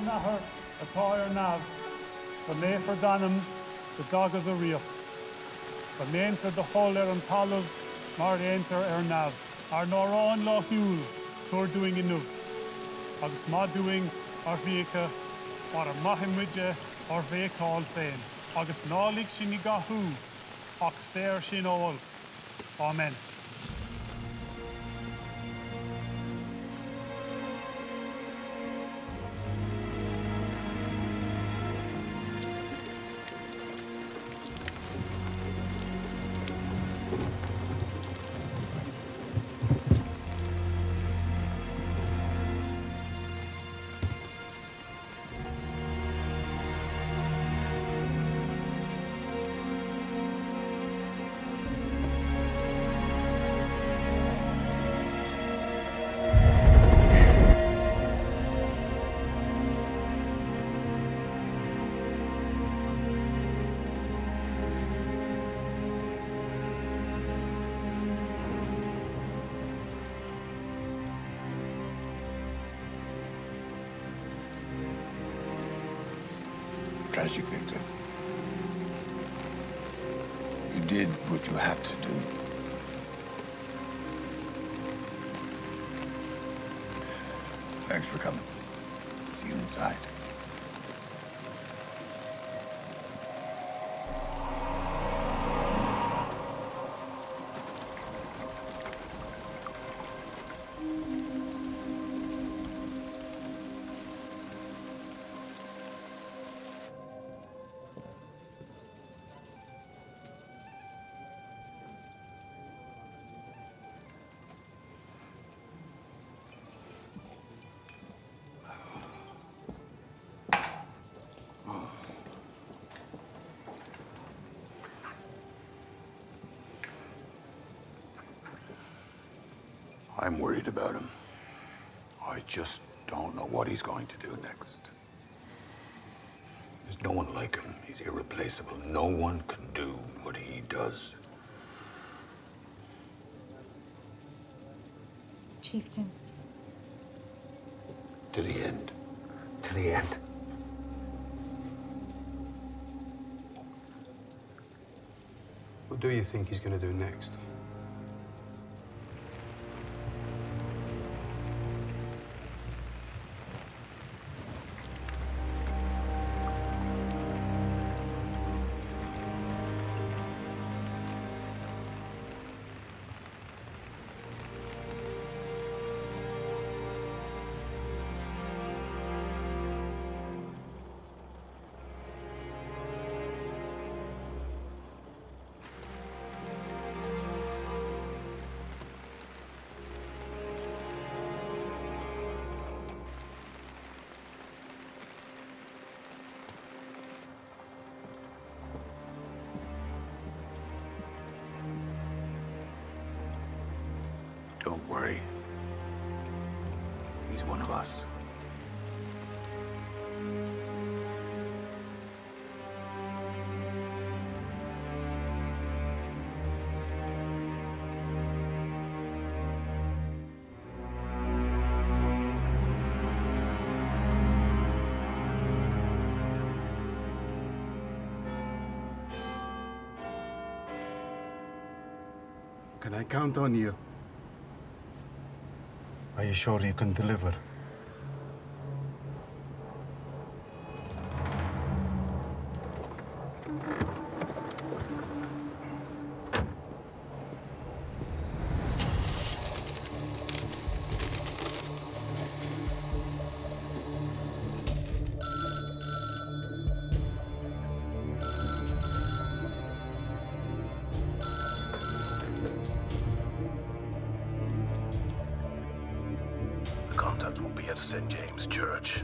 Nahar, a Toyer Nav, the Lafer Danum, the Dog of the Rio. The main for the whole and Talav, Mar enter Nav, are Noron Loch Yul, Tour doing inu. Agus Ma doing, or Vika, or a Mahimwidja, or Vika all fame. Agus Nalik Shinigahu, Oxer Shinol. Amen. Tragic, Victor. You did what you had to do. Thanks for coming. See you inside. I'm worried about him. I just don't know what he's going to do next. There's no one like him. He's irreplaceable. No one can do what he does. Chieftains. To the end. To the end. What do you think he's going to do next? Don't worry. He's one of us. Can I count on you? Are you sure you can deliver? The contact will be at St. James Church.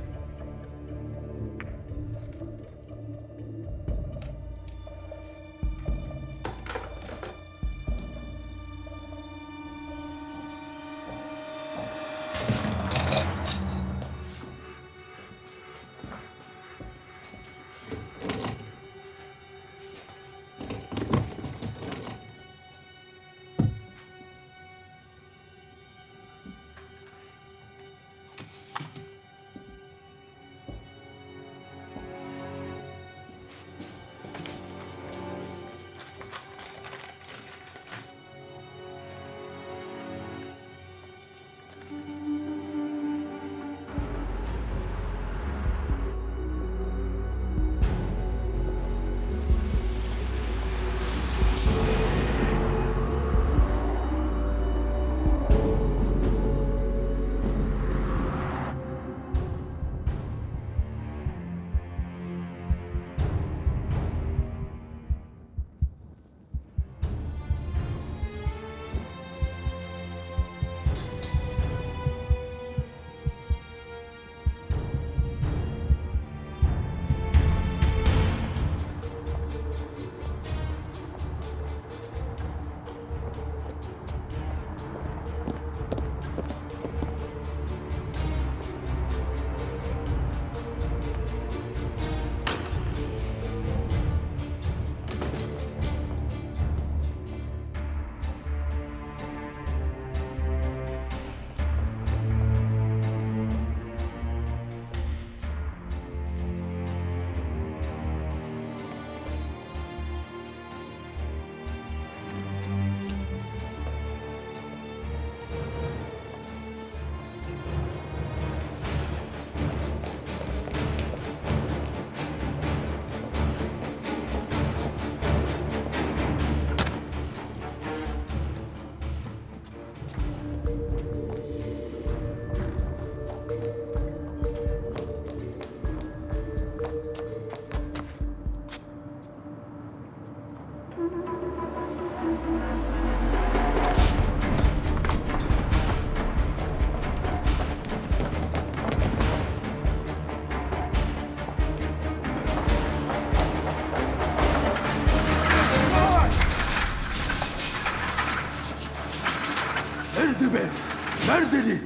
Neredeydi?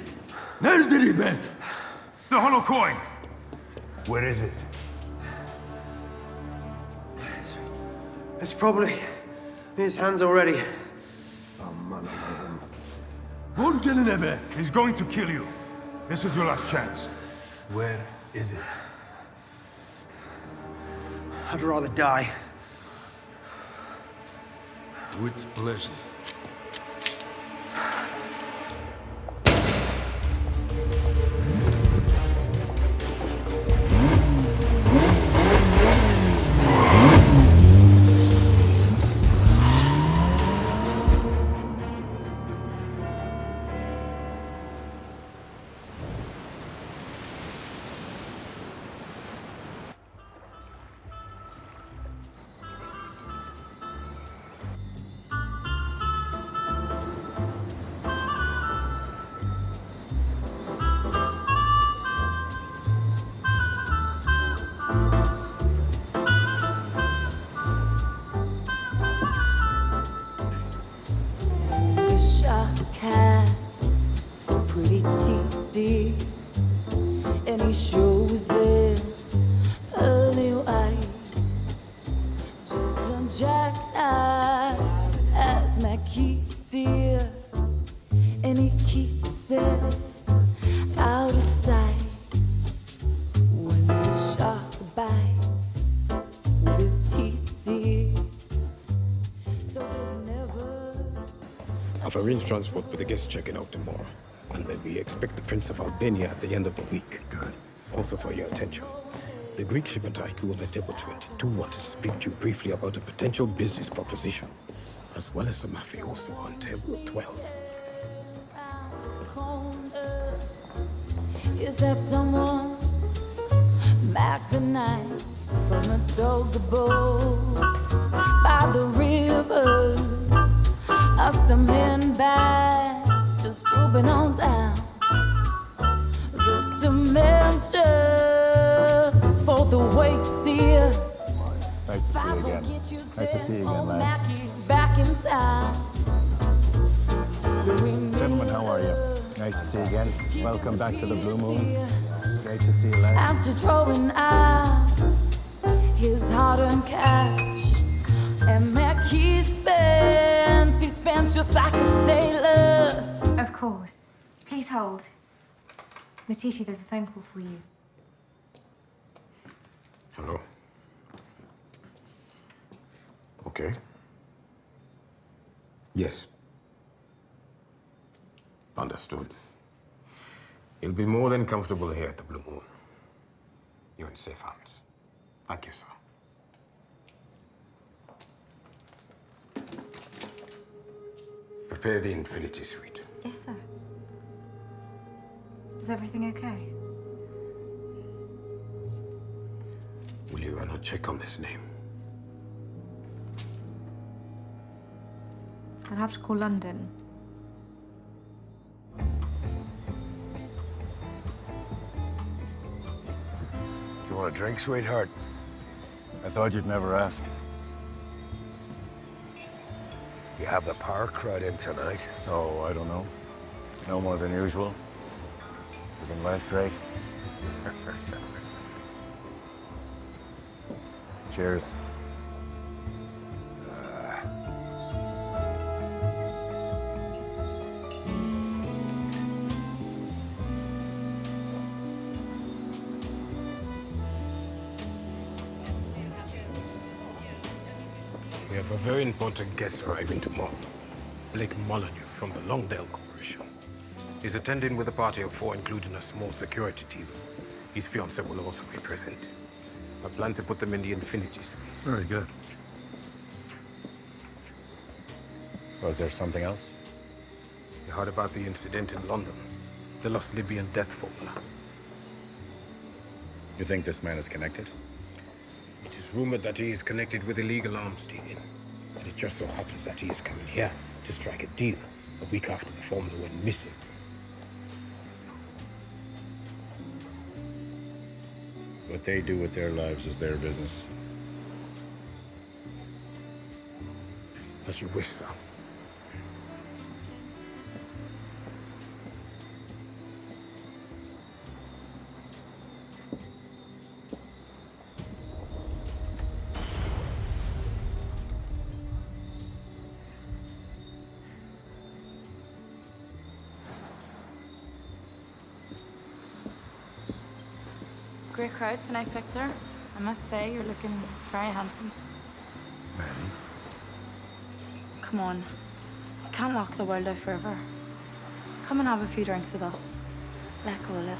Neredeydi be? The hollow coin! Where is it? It's probably in his hands already. Aman Allah'ım. Vur gelin be. He's going to kill you. This is your last chance. Where is it? I'd rather die. With pleasure. The shark has pretty teeth, dear, and he shows them pearly white. Just a jackknife as my key, dear, and he keeps it out of sight. When the shark bites with his teeth, dear, so there's never. I've arranged transport with the guests checking out tomorrow, and then we expect the Prince of Albania at the end of the week. Good. Also for your attention, the Greek shipper tycoon on table 22 wanted to speak to you briefly about a potential business proposition, as well as the mafioso on table 12. Is that someone back the night from a tugboat by the river? Are some men bags just grouping on down? The cement's just for the weights here. Nice to see you again. Nice to see you again, lads. Mackey's back in town. Gentlemen, how are you? Nice to see you again. Welcome back to the Blue Moon. Great to see you, lads. After throwing out his hard-earned cash, and Mackey spends, he spends just like a sailor. Of course. Please hold. Matiti, there's a phone call for you. Hello? Okay. Yes. Understood. You'll be more than comfortable here at the Blue Moon. You're in safe hands. Thank you, sir. Prepare the Infinity Suite. Yes, sir. Is everything okay? Will you run a check on this name? I'll have to call London. Do you want a drink, sweetheart? I thought you'd never ask. You have the power crowd in tonight. Oh, I don't know. No more than usual. Isn't life great? Cheers. We have a very important guest arriving tomorrow. Blake Molyneux from the Longdale Corporation. He's attending with a party of 4, including a small security team. His fiancée will also be present. I plan to put them in the Infinity Suite. Very good. Was there something else? You heard about the incident in London? The lost Libyan death formula. You think this man is connected? It is rumored that he is connected with illegal arms dealing. And it just so happens that he is coming here to strike a deal a week after the formula went missing. What they do with their lives is their business. As you wish, sir. Great crowd tonight, Victor. I must say, you're looking very handsome. Maddie? Come on. You can't lock the world out forever. Come and have a few drinks with us. Let go a little.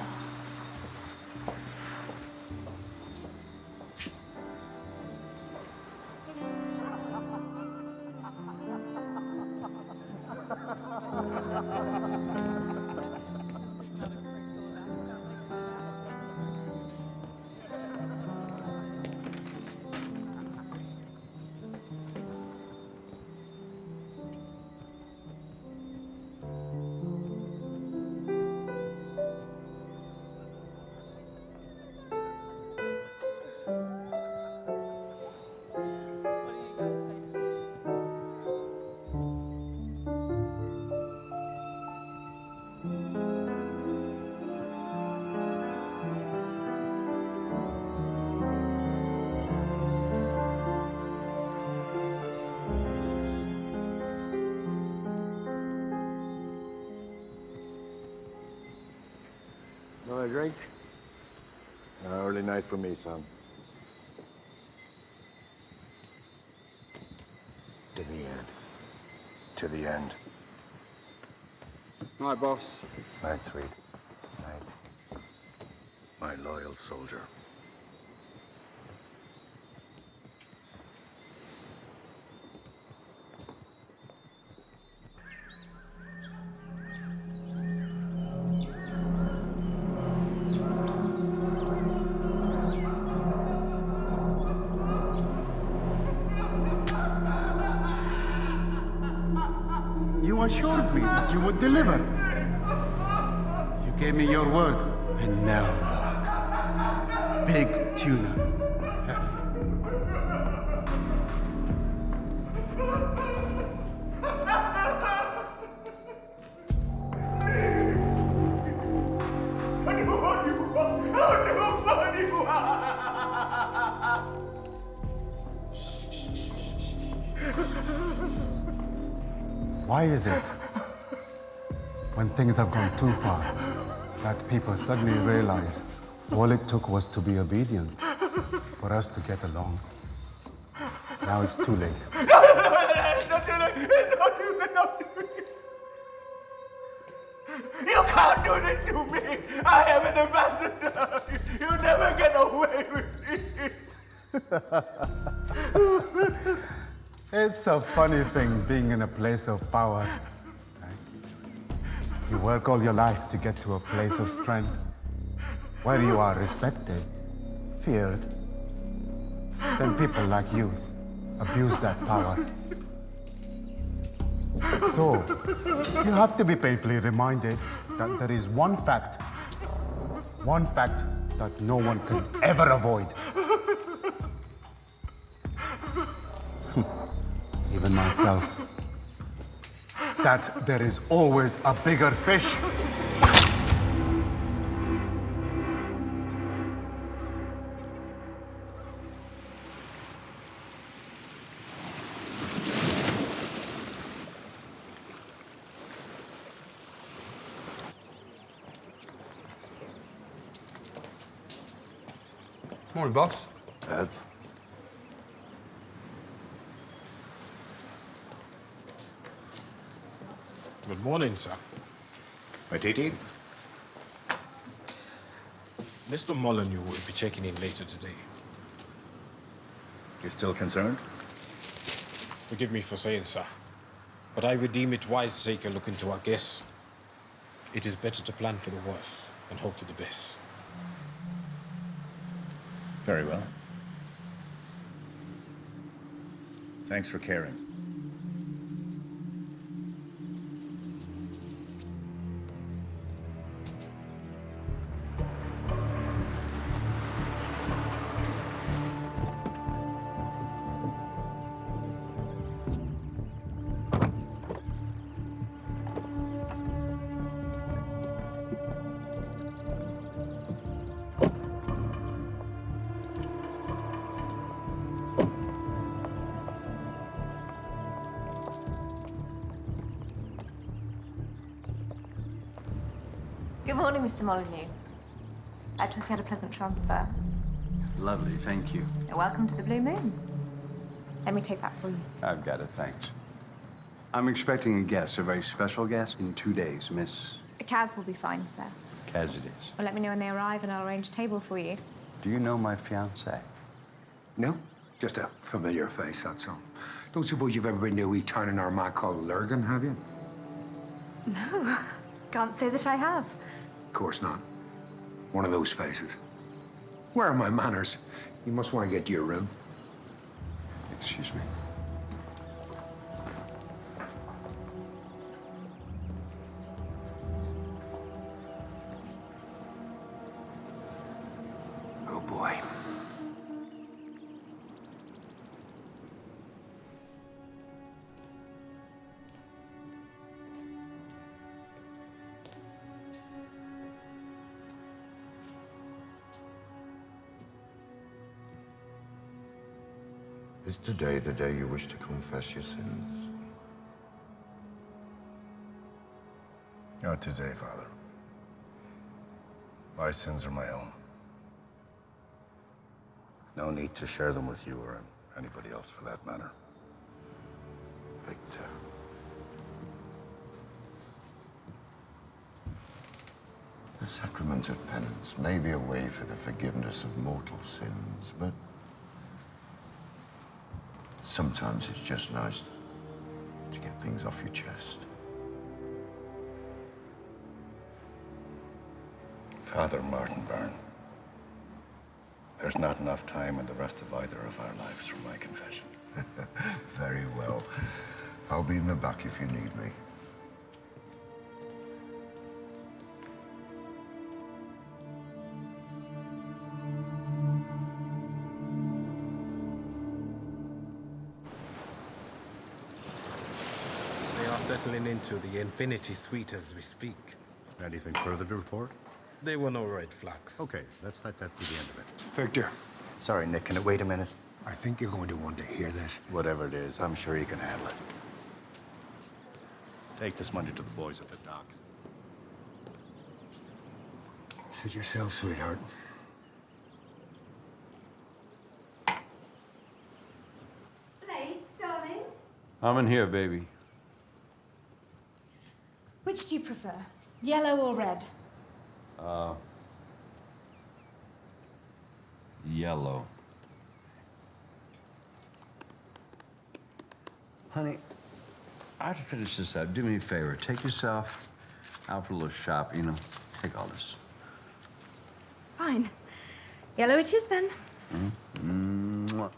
Another drink? Early night for me, son. To the end. To the end. Night, boss. Night, sweet. Night. My loyal soldier. You assured me that you would deliver. You gave me your word, and now look. Big tuna. Why is it, when things have gone too far, that people suddenly realize all it took was to be obedient for us to get along? Now it's too late. It's not too late. It's not too late. Not too late. You can't do this to me. I am an ambassador. You never get away with it. It's a funny thing being in a place of power. Right? You work all your life to get to a place of strength, where you are respected, feared. Then people like you abuse that power. So, you have to be painfully reminded that there is one fact that no one can ever avoid. Even myself, that there is always a bigger fish. Morning, boss. Lads. Good morning, sir. Matiti? Mr. Molyneux will be checking in later today. You still concerned? Forgive me for saying, sir, but I would deem it wise to take a look into our guests. It is better to plan for the worst and hope for the best. Very well. Thanks for caring. Good morning, Mr. Molyneux. I trust you had a pleasant transfer. Lovely, thank you. Welcome to the Blue Moon. Let me take that for you. I've got it, thanks. I'm expecting a guest, a very special guest, in 2 days, Miss Kaz will be fine, sir. Cassidy's. Well, let me know when they arrive and I'll arrange a table for you. Do you know my fiancée? No? Just a familiar face, that's all. Don't suppose you've ever been to a wee town in Armagh called Lurgan, have you? No, can't say that I have. Of course not. One of those faces. Where are my manners? You must want to get to your room. Excuse me. Oh, boy. Is today the day you wish to confess your sins? Not today, Father. My sins are my own. No need to share them with you or anybody else for that matter. Victor. The sacrament of penance may be a way for the forgiveness of mortal sins, but sometimes it's just nice to get things off your chest. Father Martin Byrne, there's not enough time in the rest of either of our lives for my confession. Very well. I'll be in the back if you need me. They are settling into the Infinity Suite as we speak. Anything further to report? There were no red flags. Okay, let's let that be the end of it. Victor, Sorry, Nick, can it wait a minute? I think you're going to want to hear this. Whatever it is, I'm sure you can handle it. Take this money to the boys at the docks. Sit yourself, sweetheart. Blake, darling. I'm in here, baby. Which do you prefer, yellow or red? Yellow. Honey, I have to finish this up. Do me a favor. Take yourself out for a little shop, you know. Take all this. Fine. Yellow it is then. Mwah.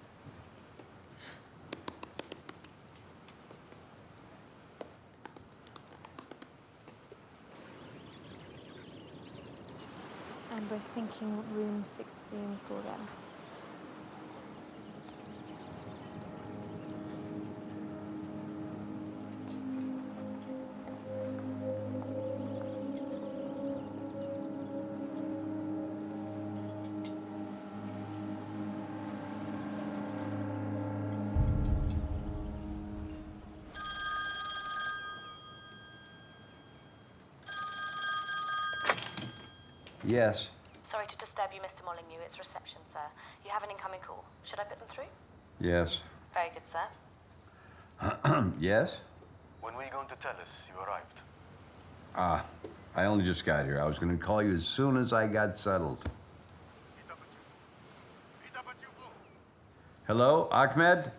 And we're thinking room 16 for them. Yes. Sorry to disturb you, Mr. Molyneux. It's reception, sir. You have an incoming call. Should I put them through? Yes. Very good, sir. Yes? When were you going to tell us you arrived? I only just got here. I was going to call you as soon as I got settled. Hello, Ahmed?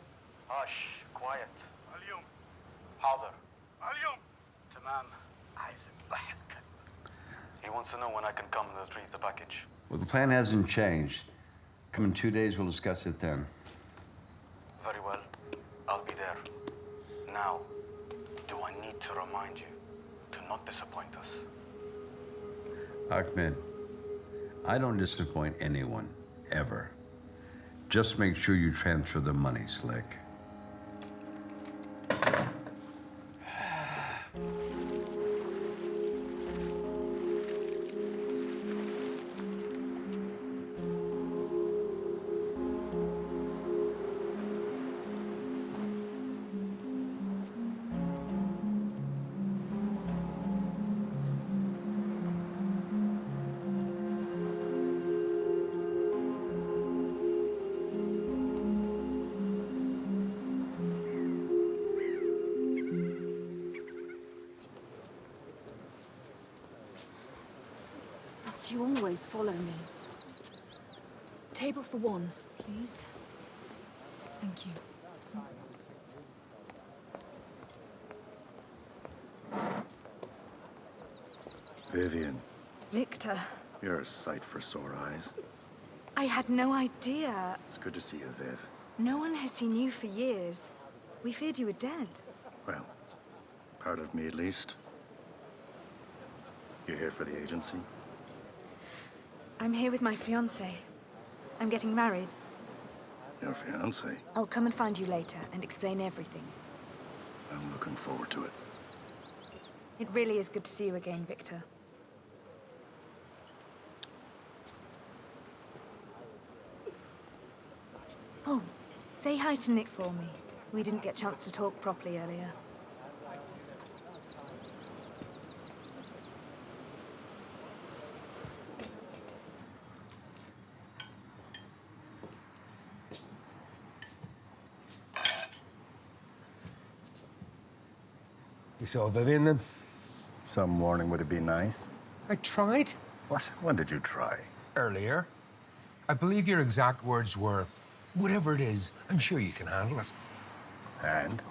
Hush, quiet. اليوم. حاضر. اليوم. تمام. عايز واحد كلب. He wants to know when I can come and retrieve the package. Well, the plan hasn't changed. Come in 2 days, we'll discuss it then. Very well. I'll be there. Now, do I need to remind you to not disappoint us? Ahmed, I don't disappoint anyone, ever. Just make sure you transfer the money, Slick. Must you always follow me? Table for one, please. Thank you. Vivian, Victor, you're a sight for sore eyes. I had no idea. It's good to see you, Viv. No one has seen you for years. We feared you were dead. Well, part of me at least. You here for the agency? I'm here with my fiancé. I'm getting married. Your fiancé? I'll come and find you later and explain everything. I'm looking forward to it. It really is good to see you again, Victor. Oh, say hi to Nick for me. We didn't get a chance to talk properly earlier. You saw Vivian then? Some warning would it be nice? I tried. What? When did you try? Earlier. I believe your exact words were, whatever it is, I'm sure you can handle it. And?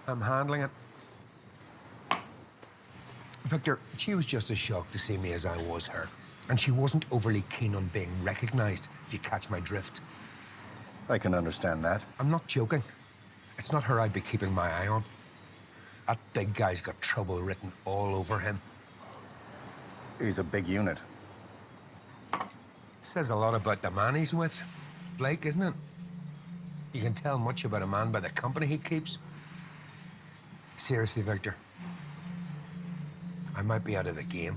I'm handling it. Victor, she was just as shocked to see me as I was her. And she wasn't overly keen on being recognized, if you catch my drift. I can understand that. I'm not joking. It's not her I'd be keeping my eye on. That big guy's got trouble written all over him. He's a big unit. Says a lot about the man he's with. Blake, isn't it? You can tell much about a man by the company he keeps. Seriously, Victor. I might be out of the game,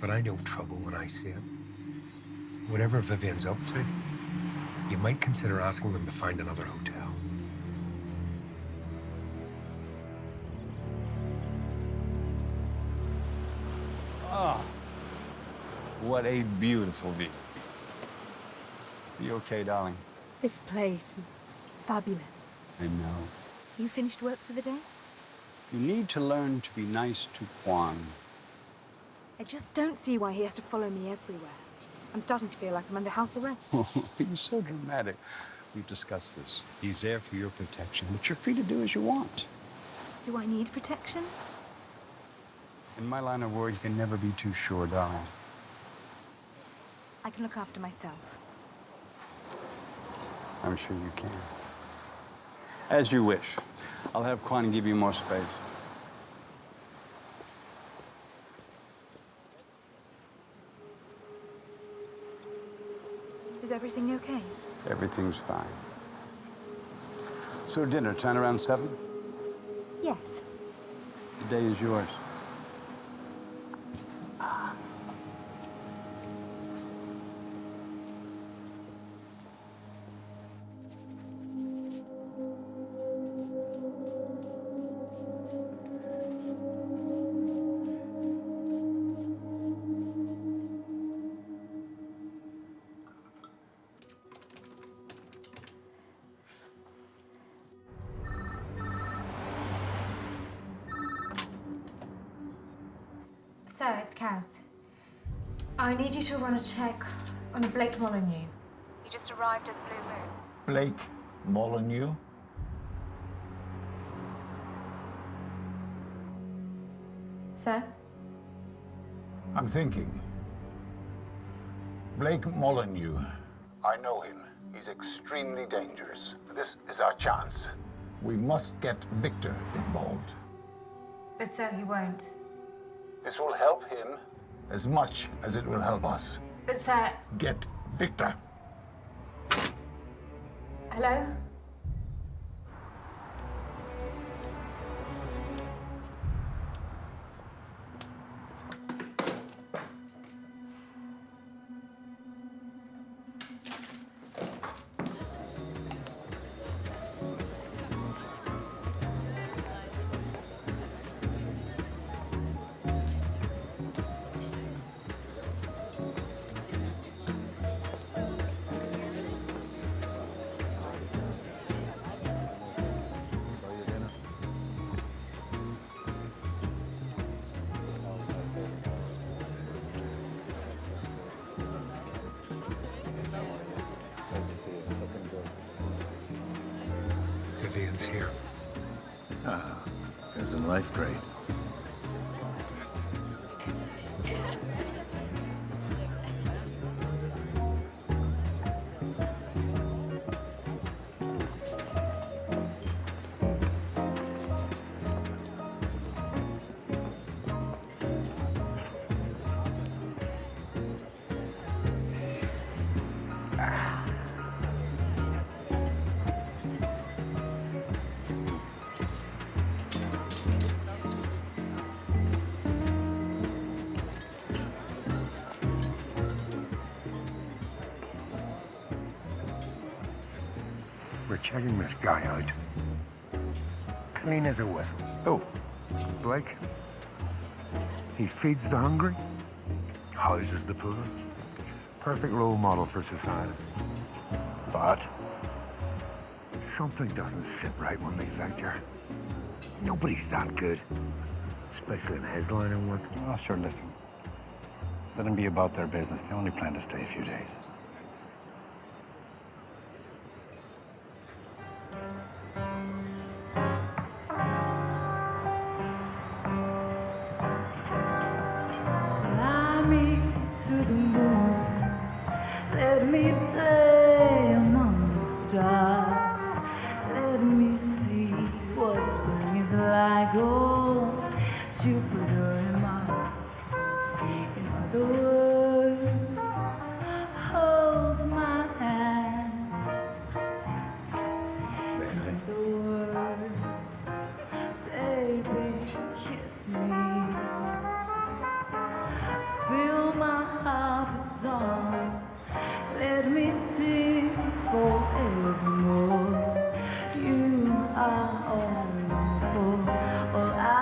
but I know trouble when I see it. Whatever Vivian's up to, you might consider asking them to find another hotel. Ah, what a beautiful view. You okay, darling? This place is fabulous. I know. You finished work for the day? You need to learn to be nice to Juan. I just don't see why he has to follow me everywhere. I'm starting to feel like I'm under house arrest. You're so dramatic. We've discussed this. He's there for your protection, but you're free to do as you want. Do I need protection? In my line of work, you can never be too sure, darling. I can look after myself. I'm sure you can. As you wish. I'll have Quan give you more space. Is everything okay? Everything's fine. So dinner, time around 7? Yes. The day is yours. Sir, it's Kaz. I need you to run a check on a Blake Molyneux. He just arrived at the Blue Moon. Blake Molyneux? Sir? I'm thinking. Blake Molyneux. I know him. He's extremely dangerous. This is our chance. We must get Victor involved. But sir, he won't. This will help him as much as it will help us. But sir... Get Victor. Hello? Vivian's here. Ah, as in life grade. We're checking this guy out. Clean as a whistle. Oh, Blake. He feeds the hungry, houses the poor. Perfect role model for society. but Something doesn't sit right with me, Victor. Nobody's that good, especially in his line of work. Oh, sure, listen. Let them be about their business. They only plan to stay a few days. Fly me to the moon. Let me play among the stars. Let me see what spring is like on Jupiter and Mars. In other words, hold my hand. In other words, baby, kiss me. Fill my heart with song. Let me sing forevermore. You are all I long for, all I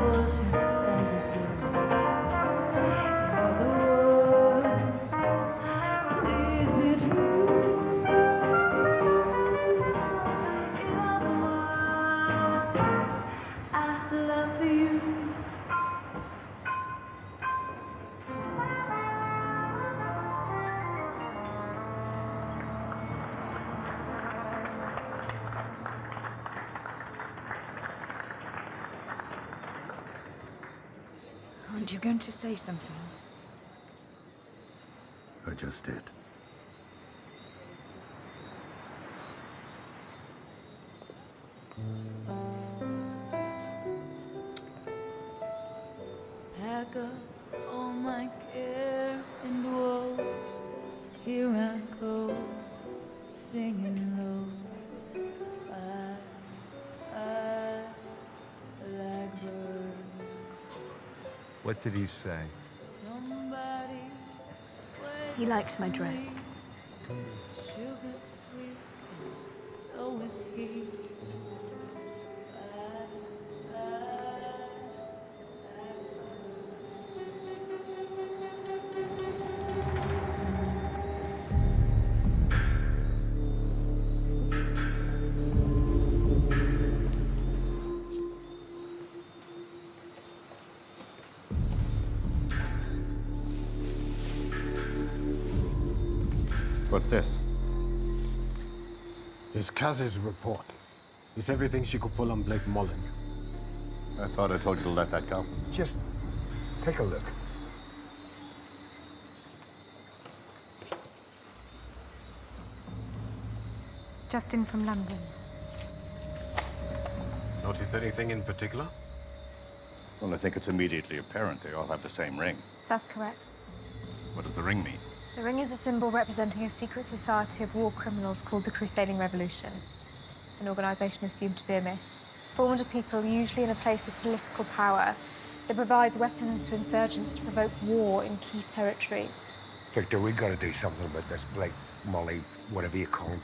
worship and adore. In other words, please be true. In other words, I love you. Aren't you going to say something? I just did. Pack up all my care and woe. Here I go, singing low. Blackbird. What did he say? Somebody He liked my dress. sugar sweet, so is he. What's this? It's Kaz's report. It's everything she could pull on Blake Molyneux. I thought I told you to let that go. Just take a look. Just in from London. Notice anything in particular? Well, I think it's immediately apparent they all have the same ring. That's correct. What does the ring mean? The ring is a symbol representing a secret society of war criminals called the Crusading Revolution, an organisation assumed to be a myth. Formed of people usually in a place of political power that provides weapons to insurgents to provoke war in key territories. Victor, we gotta do something about this Blake, Molly, whatever you call him.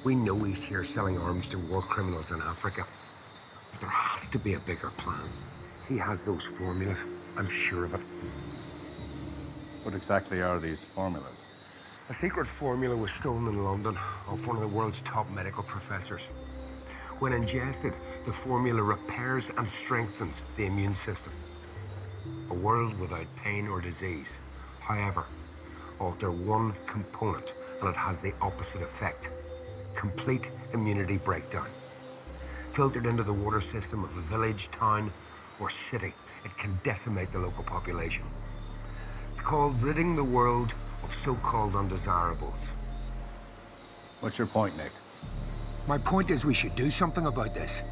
We know he's here selling arms to war criminals in Africa. But there has to be a bigger plan. He has those formulas. I'm sure of it. What exactly are these formulas? A secret formula was stolen in London off one of the world's top medical professors. When ingested, the formula repairs and strengthens the immune system. A world without pain or disease. However, alter one component and it has the opposite effect. Complete immunity breakdown. filtered into the water system of a village, town, or city. It can decimate the local population. It's called ridding the world of so-called undesirables. What's your point, Nick? My point is we should do something about this.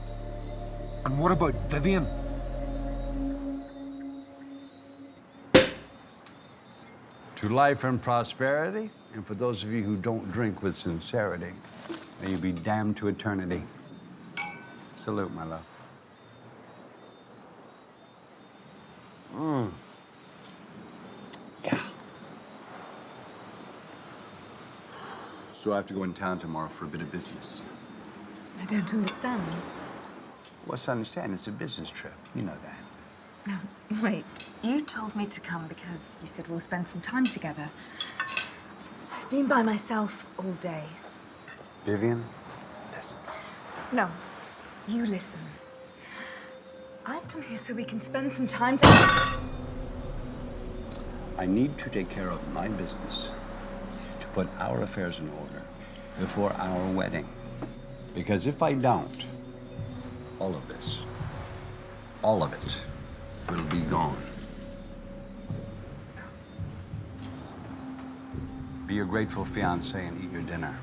And what about Vivian? To life and prosperity, and for those of you who don't drink with sincerity, may you be damned to eternity. Salute, my love. Yeah. So I have to go in town tomorrow for a bit of business. I don't understand. What's to understand? It's a business trip. You know that. No, wait. You told me to come because you said we'll spend some time together. I've been by myself all day. Vivian, listen. No, you listen. I've come here so we can spend some time together. I need to take care of my business, to put our affairs in order before our wedding. Because if I don't, all of this, all of it, will be gone. Be your grateful fiancé and eat your dinner.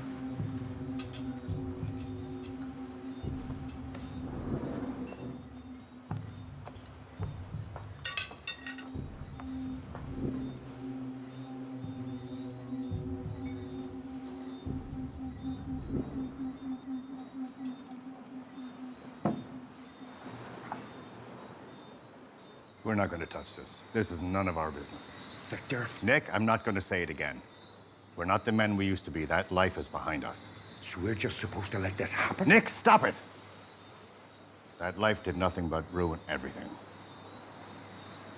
We're not going to touch this. This is none of our business. Victor? Nick, I'm not going to say it again. We're not the men we used to be. That life is behind us. So we're just supposed to let this happen? Nick, stop it! That life did nothing but ruin everything.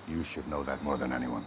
You should know that more than anyone.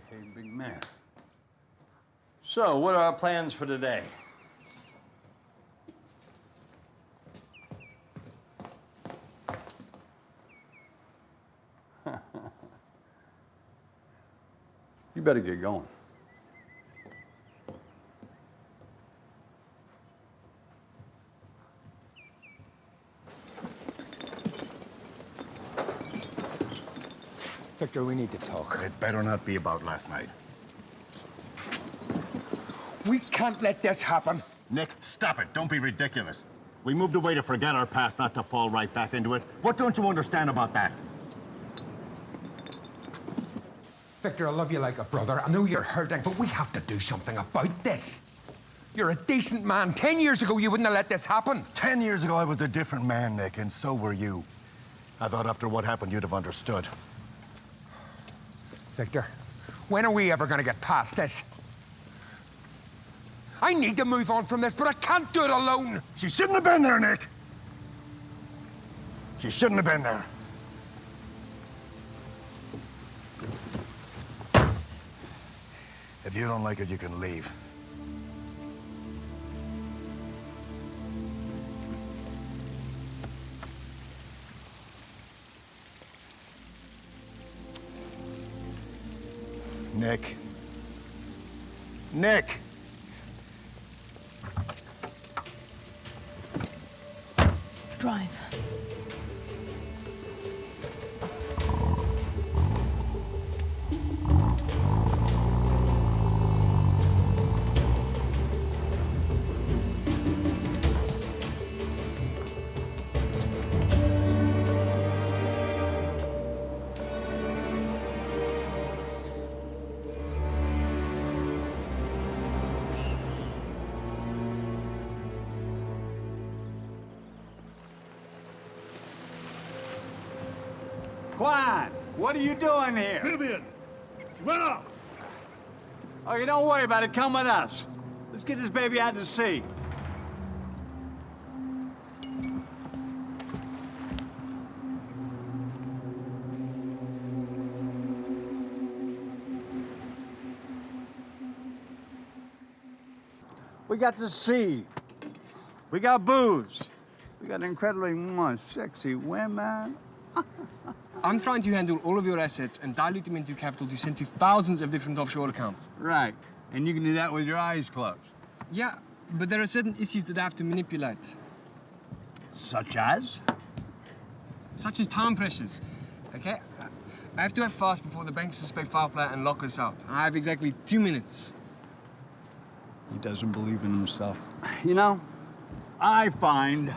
Hey, big man. So, what are our plans for today? better get going. Victor, we need to talk. It better not be about last night. We can't let this happen. Nick, stop it. Don't be ridiculous. We moved away to forget our past, not to fall right back into it. What don't you understand about that? Victor, I love you like a brother. I know you're hurting, but we have to do something about this. You're a decent man. 10 years ago, you wouldn't have let this happen. 10 years ago, I was a different man, Nick, and so were you. I thought after what happened, you'd have understood. Victor, when are we ever going to get past this? I need to move on from this, but I can't do it alone. She shouldn't have been there, Nick. She shouldn't have been there. If you don't like it, you can leave. Nick. Nick! Drive. Quan, what are you doing here? Vivian! She went off! Okay, don't worry about it. Come with us. Let's get this baby out to sea. We got the sea. We got booze. We got incredibly sexy women. I'm trying to handle all of your assets and dilute them into capital to send to thousands of different offshore accounts. Right. And you can do that with your eyes closed. Yeah, but there are certain issues that I have to manipulate. Such as? Such as time pressures, okay? I have to act fast before the banks suspect foul play and lock us out. I have exactly 2 minutes. He doesn't believe in himself. You know, I find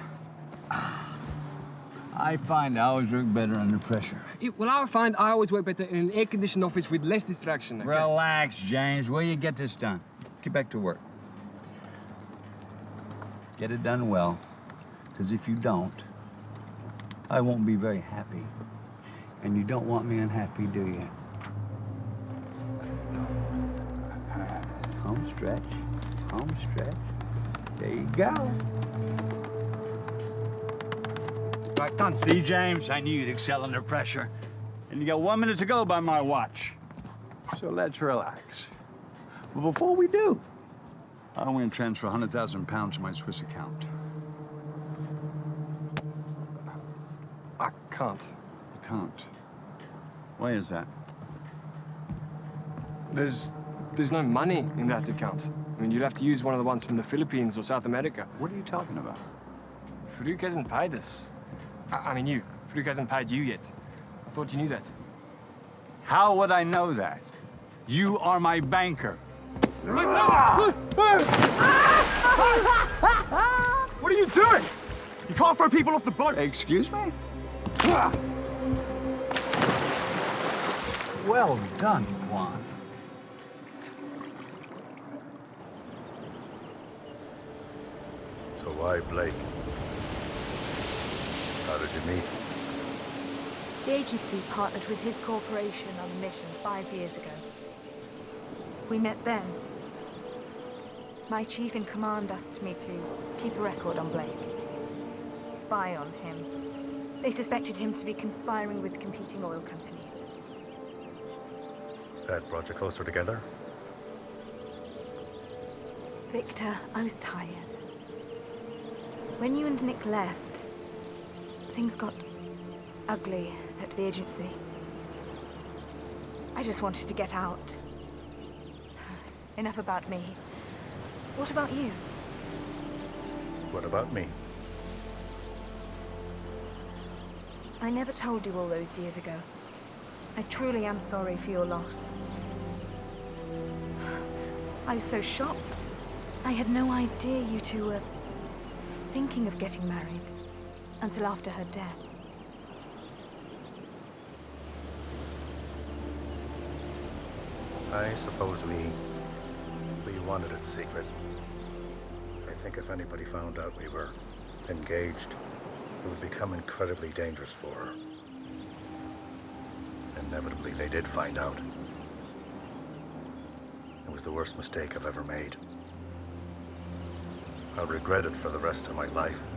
I always work better under pressure. I find I always work better in an air-conditioned office with less distraction, okay? Relax, James. Will you get this done? Get back to work. Get it done well, because if you don't, I won't be very happy. And you don't want me unhappy, do you? Home stretch. Home stretch. There you go. Right, done. See, James, I knew you'd excel under pressure. And you got 1 minute to go by my watch. So let's relax. But before we do, I want to transfer 100,000 pounds to my Swiss account. I can't. You can't? Why is that? There's no money in that account. I mean, you'd have to use one of the ones from the Philippines or South America. What are you talking about? Farouk hasn't paid us. I mean, you. Farouk hasn't paid you yet. I thought you knew that. How would I know that? You are my banker. What are you doing? You can't throw people off the boat. Excuse me? Well done, Quan. So why Blake? How did you meet? The agency partnered with his corporation on a mission 5 years ago. We met then. My chief in command asked me to keep a record on Blake. Spy on him. They suspected him to be conspiring with competing oil companies. That brought you closer together? Victor, I was tired. When you and Nick left, things got ugly at the agency. I just wanted to get out. enough about me. What about you? What about me? I never told you all those years ago. I truly am sorry for your loss. I was so shocked. I had no idea you two were thinking of getting married until after her death. I suppose we wanted it secret. I think if anybody found out we were engaged, it would become incredibly dangerous for her. Inevitably, they did find out. It was the worst mistake I've ever made. I'll regret it for the rest of my life.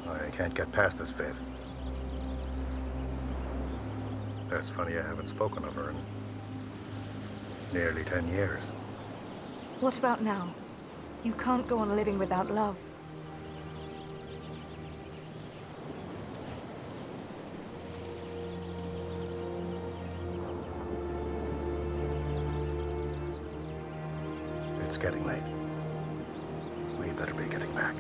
I can't get past this, Viv. It's funny I haven't spoken of her in nearly 10 years. What about now? You can't go on living without love. It's getting late. We better be getting back.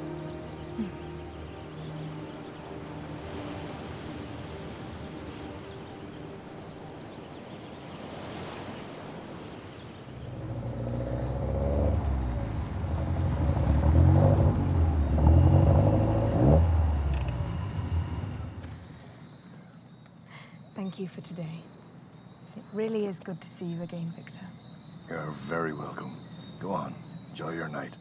Thank you for today. It really is good to see you again, Victor. You're very welcome. Go on. Enjoy your night.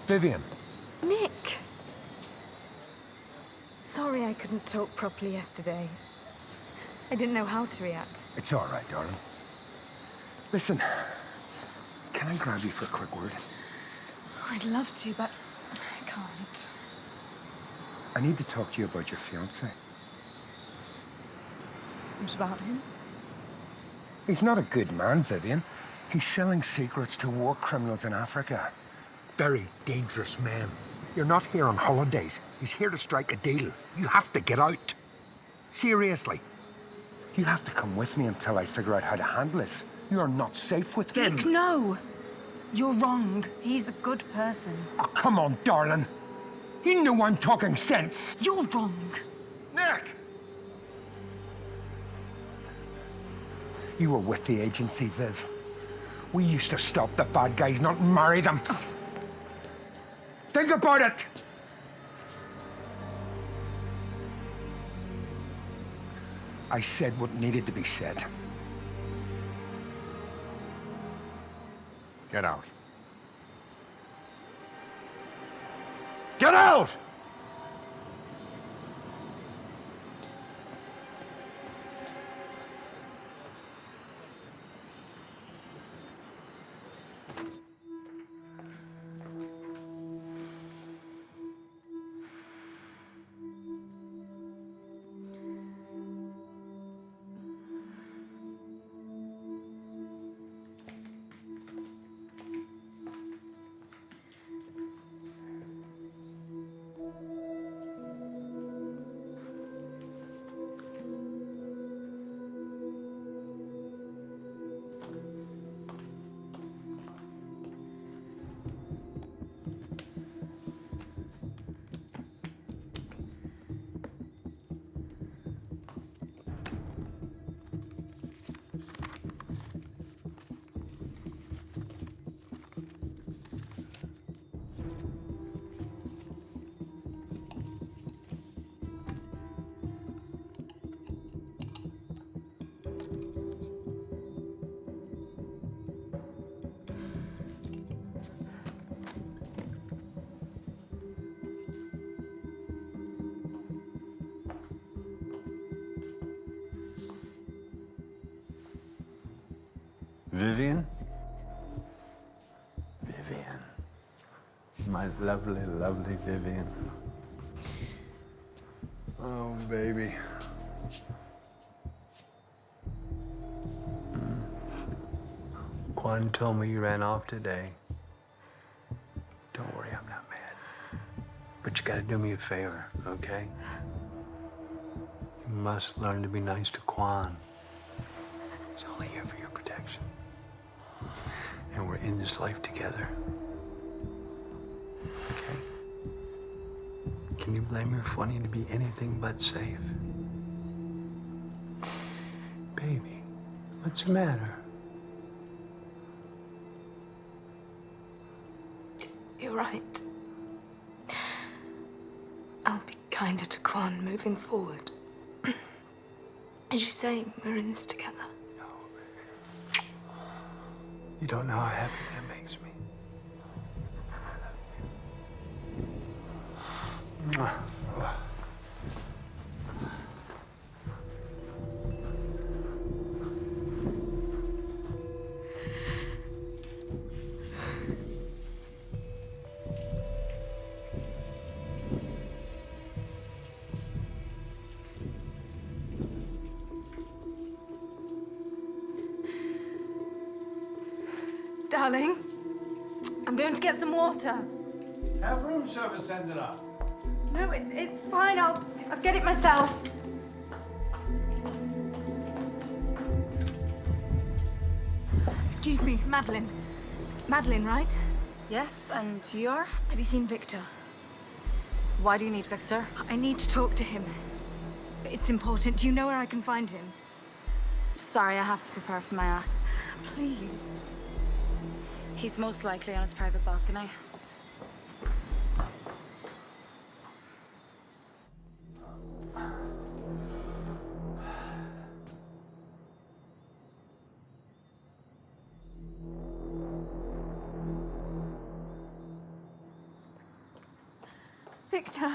Vivian. Nick! Sorry I couldn't talk properly yesterday. I didn't know how to react. It's all right, darling. Listen, can I grab you for a quick word? I'd love to, but I can't. I need to talk to you about your fiancé. What about him? He's not a good man, Vivian. He's selling secrets to war criminals in Africa. Very dangerous man. You're not here on holidays. He's here to strike a deal. You have to get out. Seriously. You have to come with me until I figure out how to handle this. You are not safe with him. Nick, no! You're wrong. He's a good person. Oh, come on, darling. You know I'm talking sense. You're wrong. Nick! You were with the agency, Viv. We used to stop the bad guys, not marry them. Think about it! I said what needed to be said. Get out. Get out! Vivian? Vivian. my lovely, lovely Vivian. Oh, baby. Quan told me you ran off today. Don't worry, I'm not mad. But you gotta do me a favor, okay? You must learn to be nice to Quan. He's only here for your protection. And we're in this life together. Okay? Can you blame your funny to be anything but safe? Baby, what's the matter? You're right. I'll be kinder to Quan moving forward. As you say, we're in this together. You don't know how happy that makes me. Mwah. Darling, I'm going to get some water. Have room service send it up. No, it's fine. I'll get it myself. Excuse me, Madeline. Madeline, right? Yes, and you're? Have you seen Victor? Why do you need Victor? I need to talk to him. It's important. Do you know where I can find him? Sorry, I have to prepare for my act. Please. He's most likely on his private balcony. Victor,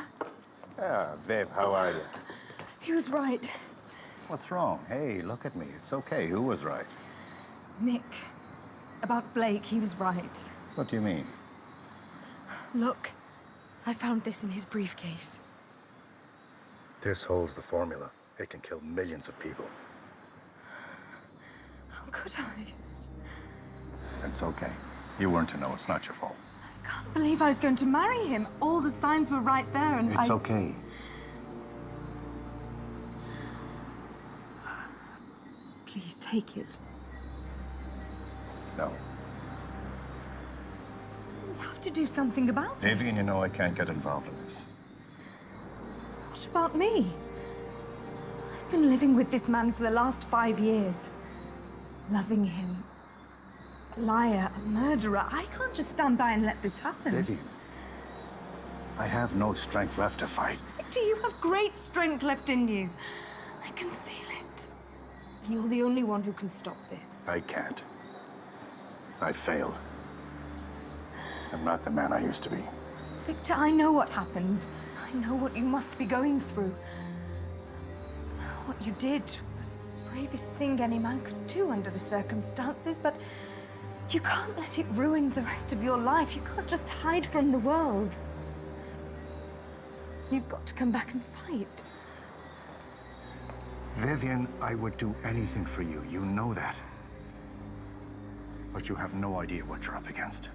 Ah, Viv, how are you? he was right. What's wrong? Hey, look at me. It's okay. Who was right? Nick, about Blake, he was right. What do you mean? Look, I found this in his briefcase. This holds the formula. It can kill millions of people. How could I? It's okay. You weren't to know. It's not your fault. I can't believe I was going to marry him. All the signs were right there, and It's okay. Please take it. No. We have to do something about this. Vivian, you know I can't get involved in this. What about me? I've been living with this man for the last 5 years. Loving him. A liar, a murderer. I can't just stand by and let this happen. Vivian, I have no strength left to fight. Victor, you have great strength left in you. I can feel it. You're the only one who can stop this. I can't. I failed. I'm not the man I used to be. Victor, I know what happened. I know what you must be going through. What you did was the bravest thing any man could do under the circumstances, but you can't let it ruin the rest of your life. You can't just hide from the world. You've got to come back and fight. Vivian, I would do anything for you. You know that. But you have no idea what you're up against.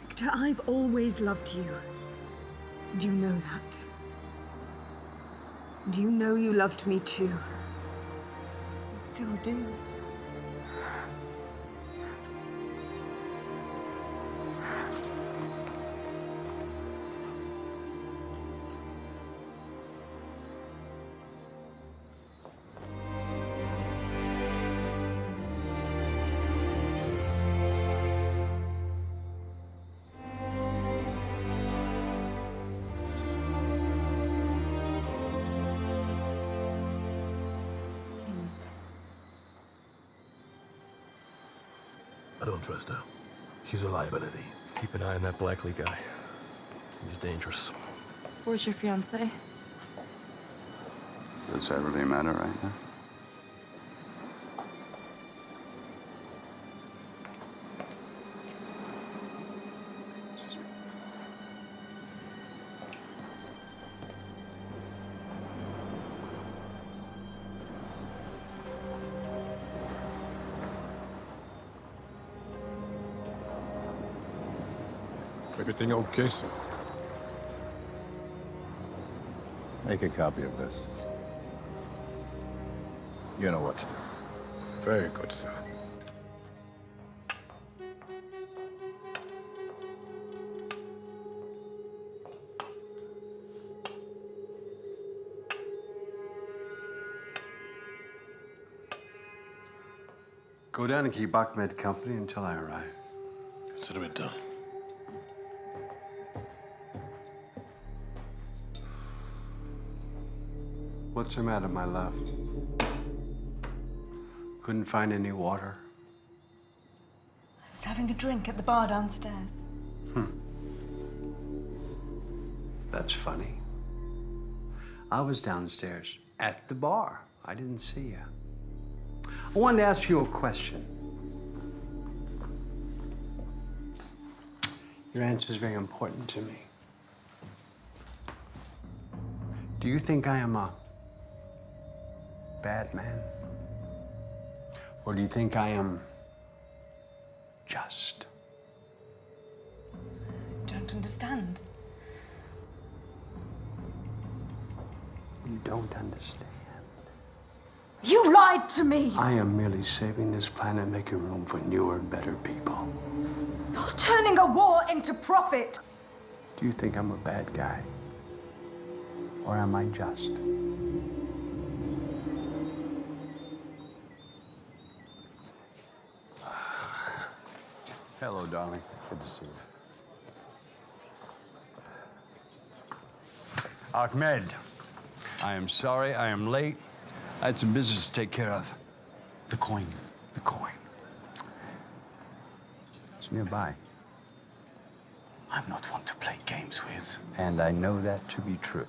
Victor, I've always loved you. And you know that. And you know you loved me too. You still do. Please. I don't trust her. She's a liability. Keep an eye on that Blackley guy. He's dangerous. Where's your fiancé? Does that really matter right now? Everything okay, sir? Make a copy of this. You know what to do. Very good, sir. Go down and keep Ahmed company until I arrive. Consider it done. What's the matter, my love? Couldn't find any water? I was having a drink at the bar downstairs. That's funny. I was downstairs at the bar. I didn't see you. I wanted to ask you a question. Your answer is very important to me. Do you think I am a bad man? Or do you think I am just? I don't understand. You don't understand. You lied to me! I am merely saving this planet, making room for newer, better people. You're turning a war into profit! Do you think I'm a bad guy? Or am I just? Hello, darling. Good to see you. Ahmed, I am sorry, I am late. I had some business to take care of. The coin. The coin. It's nearby. I'm not one to play games with. And I know that to be true.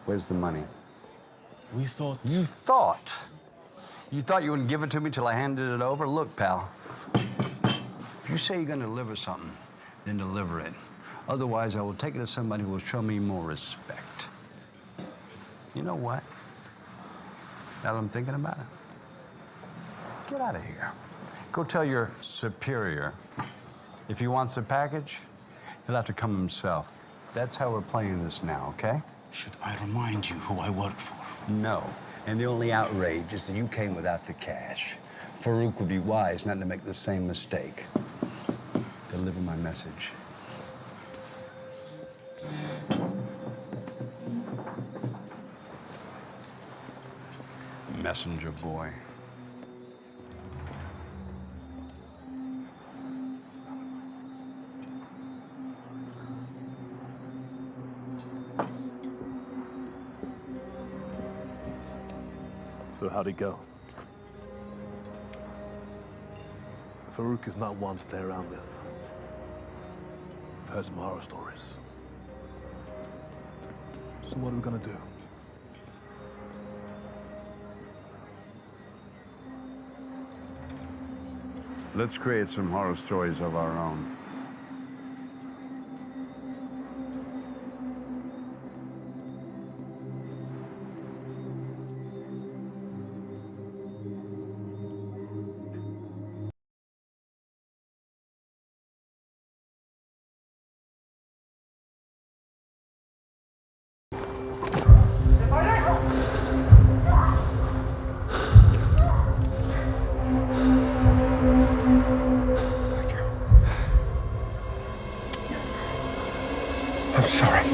Where's the money? We thought... You thought? You thought you wouldn't give it to me till I handed it over? Look, pal. If you say you're gonna deliver something, then deliver it. Otherwise, I will take it to somebody who will show me more respect. You know what? Now that I'm thinking about it, get out of here. Go tell your superior if he wants a package, he'll have to come himself. That's how we're playing this now, okay? Should I remind you who I work for? No. And the only outrage is that you came without the cash. Farouk would be wise not to make the same mistake. Deliver my message. Messenger boy. So how'd it go? Farouk is not one to play around with. I've heard some horror stories. So what are we gonna do? Let's create some horror stories of our own. I'm sorry.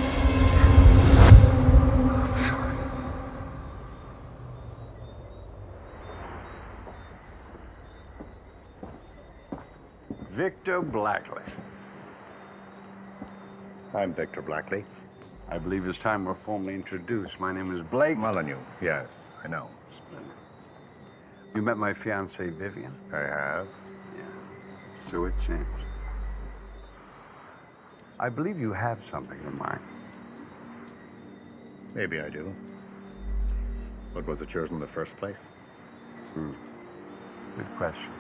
I'm sorry. Victor Blackley. I'm Victor Blackley. I believe it's time we're formally introduced. My name is Blake. Molyneux, yes, I know. You met my fiancée, Vivian? I have. Yeah, so it seems. I believe you have something in mind. Maybe I do. But was it yours in the first place? Good question.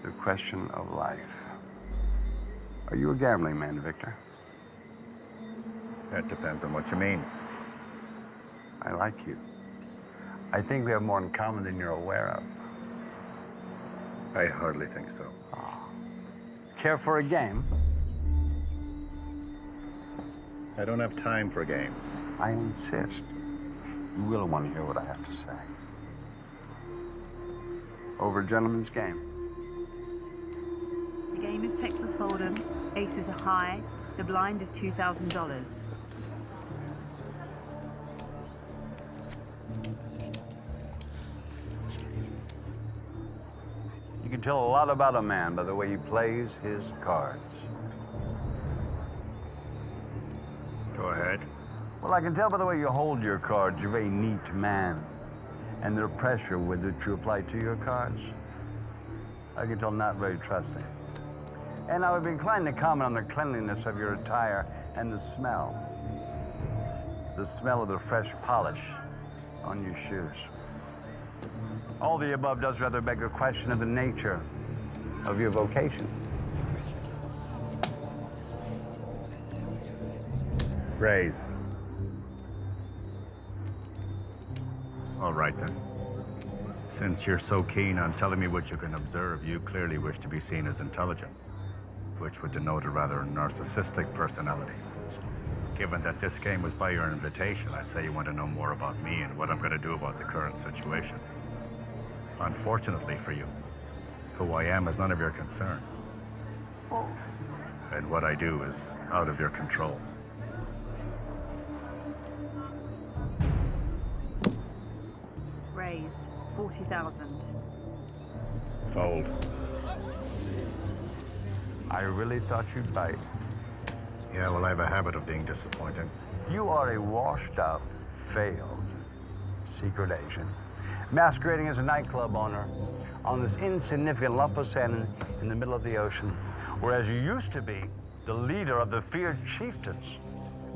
The question of life. Are you a gambling man, Victor? That depends on what you mean. I like you. I think we have more in common than you're aware of. I hardly think so. Oh. Care for a game? I don't have time for games. I insist. You will want to hear what I have to say. Over a gentleman's game. The game is Texas Hold'em. Aces are high. The blind is $2,000. You can tell a lot about a man by the way he plays his cards. Go ahead. Well, I can tell by the way you hold your cards, you're a very neat man. And the pressure with which you apply to your cards, I can tell not very trusting. And I would be inclined to comment on the cleanliness of your attire and the smell. The smell of the fresh polish on your shoes. All the above does rather beg a question of the nature of your vocation. Raise. All right, then. Since you're so keen on telling me what you can observe, you clearly wish to be seen as intelligent, which would denote a rather narcissistic personality. Given that this game was by your invitation, I'd say you want to know more about me and what I'm going to do about the current situation. Unfortunately for you, who I am is none of your concern. And what I do is out of your control. Raise, 40,000. Fold. I really thought you'd bite. Yeah, well, I have a habit of being disappointing. You are a washed-up, failed secret agent, masquerading as a nightclub owner on this insignificant lump of sand in the middle of the ocean, whereas you used to be the leader of the feared chieftains.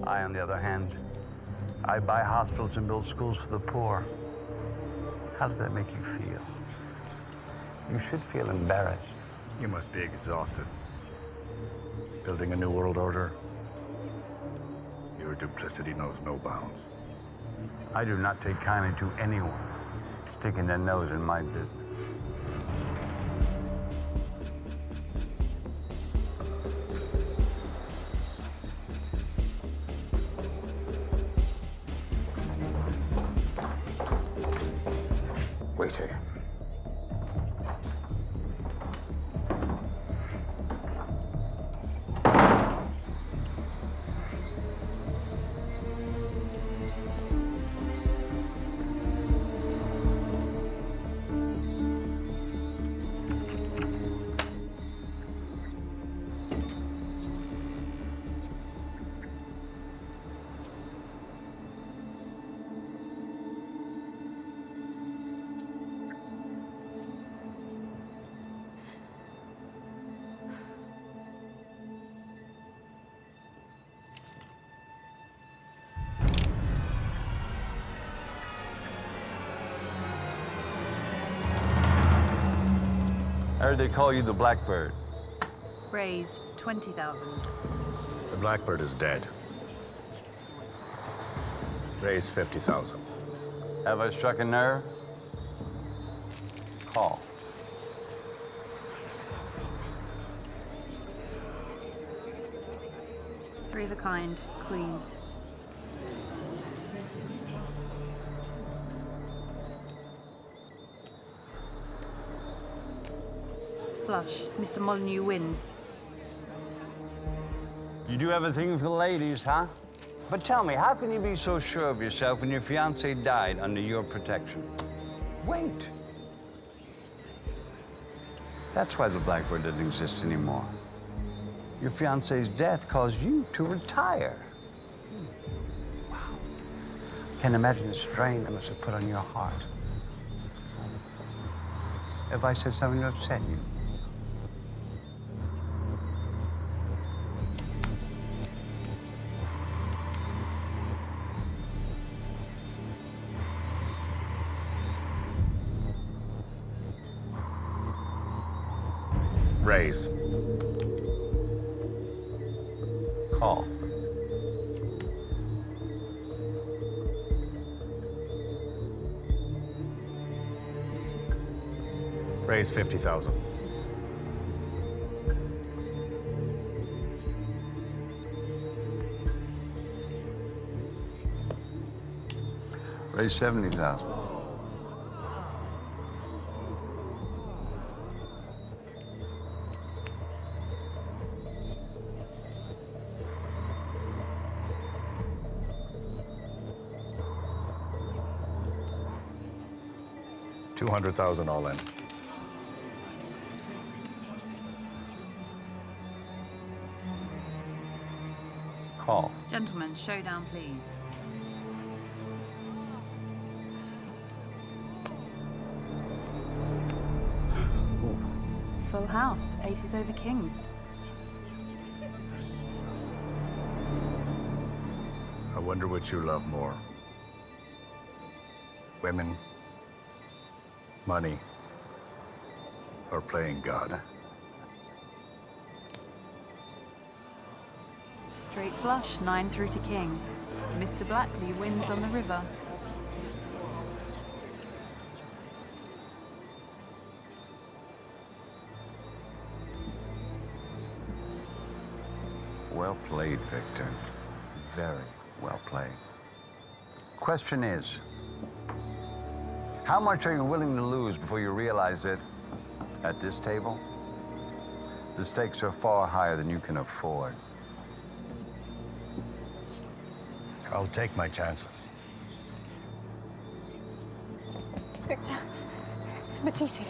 I, on the other hand, I buy hospitals and build schools for the poor. How does that make you feel? You should feel embarrassed. You must be exhausted. Building a new world order. Your duplicity knows no bounds. I do not take kindly to anyone sticking their nose in my business. Wait here. I heard they call you the Blackbird. Raise, 20,000. The Blackbird is dead. Raise 50,000. Have I struck a nerve? Call. Three of a kind, queens. Flush. Mr. Molyneux wins. You do everything for the ladies, huh? But tell me, how can you be so sure of yourself when your fiancé died under your protection? Wait. That's why the Blackbird doesn't exist anymore. Your fiancé's death caused you to retire. Wow. Can't imagine the strain that must have put on your heart. Have I said something to upset you? Raise. Call. Raise 50,000. Raise 70,000. $200,000 all in. Call. Gentlemen, showdown, please. Full house, aces over kings. I wonder what you love more. Women, money, or playing God. Straight flush, 9 through to king. Mr. Blackley wins on the river. Well played, Victor. Very well played. Question is, how much are you willing to lose before you realize that at this table, the stakes are far higher than you can afford? I'll take my chances. Victor, it's Matiti.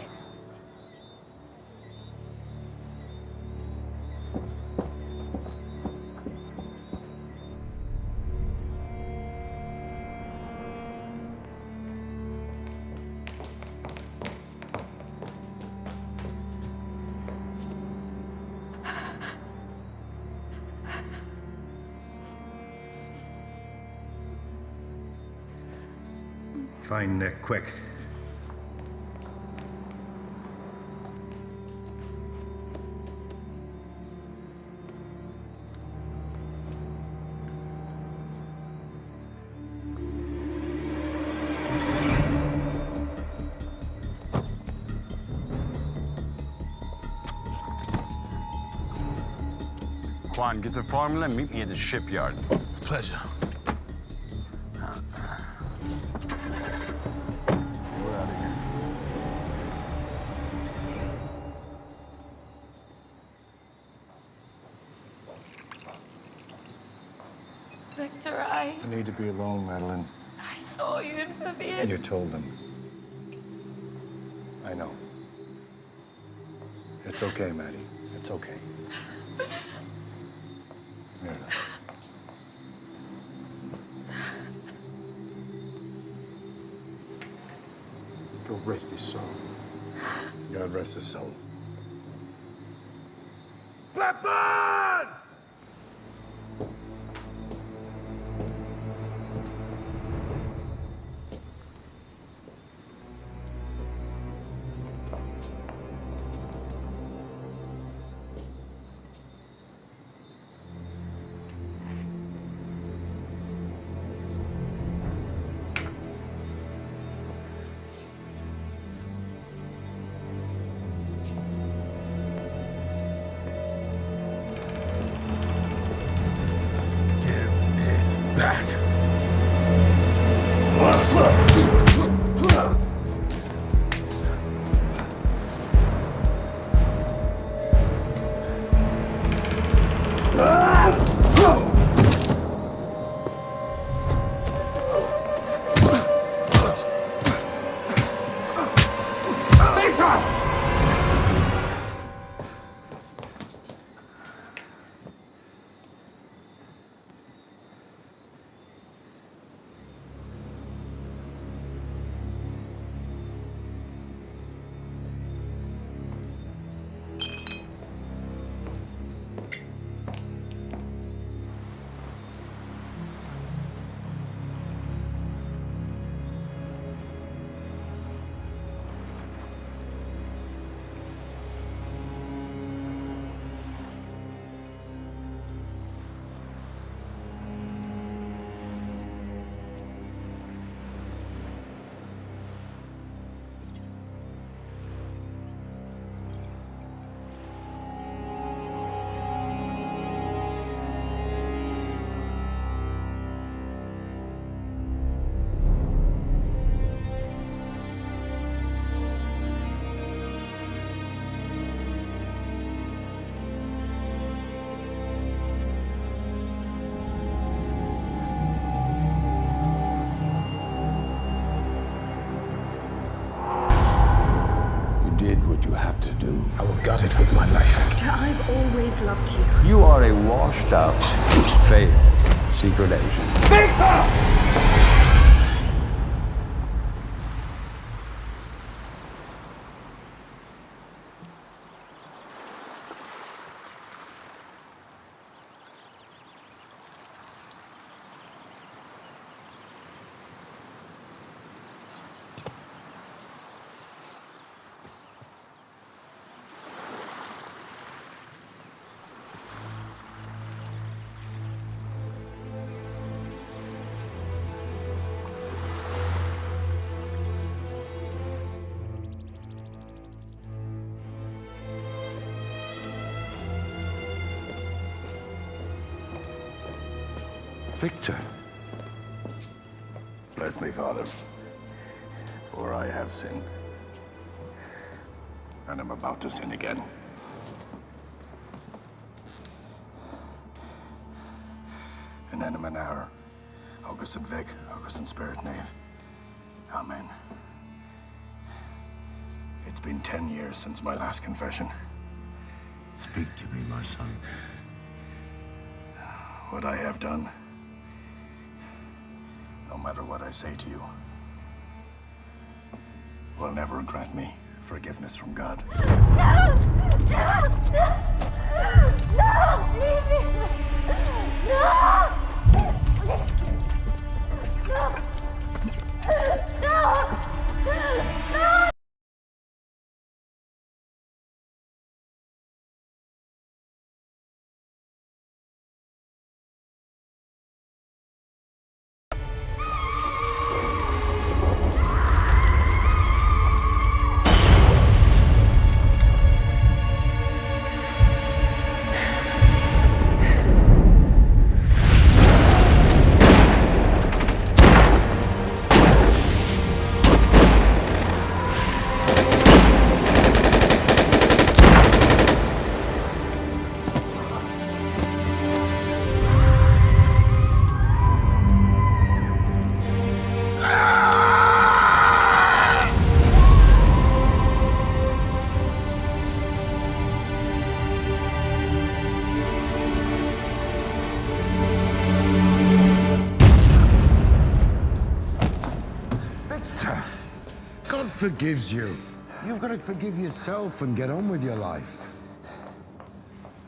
Find Nick, quick. Juan, get the formula and meet me at the shipyard. Pleasure. Victor, I need to be alone, Madeline. saw you and Vivian. You told them. I know. It's okay, Maddie. It's okay. Meredith. God rest his soul. God rest his soul. Blackbird! do. I will guard it with my life. Victor, I've always loved you. You are a washed-out, failed secret agent. Victor. Bless me, Father, for I have sinned, and am about to sin again. In enum an hour, August and Vic, August and Spirit Knave. Amen. It's been 10 years since my last confession. Speak to me, my son. What I have done, no matter what I say to you, will never grant me forgiveness from God. No! No! No! No! Leave me! No! No! No! No! God forgives you. You've got to forgive yourself and get on with your life.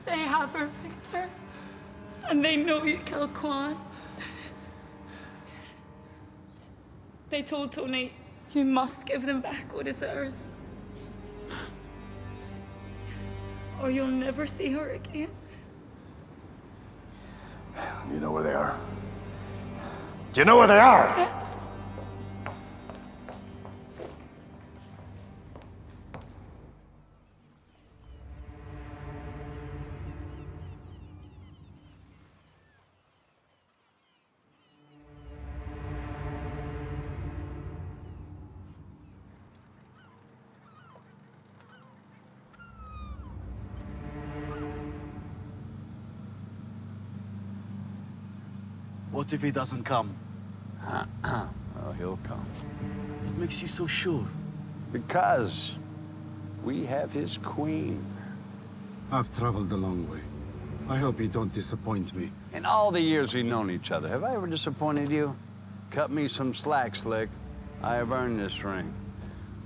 They have her, Victor. And they know you killed Quan. They told Tony, you must give them back what is theirs. Or you'll never see her again. You know where they are? Do you know where they are? Yes. What if he doesn't come? Oh, he'll come. What makes you so sure? Because we have his queen. I've traveled a long way. I hope you don't disappoint me. In all the years we've known each other, have I ever disappointed you? Cut me some slack, Slick. I have earned this ring.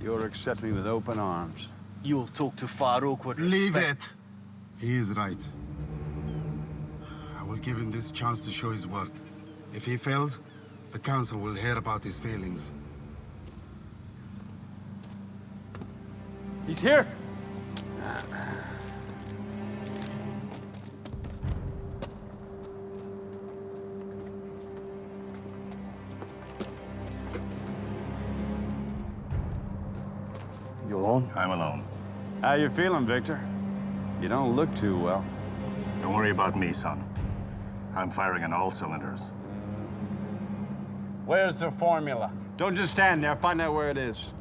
You'll accept me with open arms. You'll talk to Farouk with Leave respect. it. He is right. I will give him this chance to show his worth. If he fails, the council will hear about his failings. He's here. You alone? I'm alone. How you feeling, Victor? You don't look too well. Don't worry about me, son. I'm firing on all cylinders. Where's the formula? Don't just stand there. Find out where it is.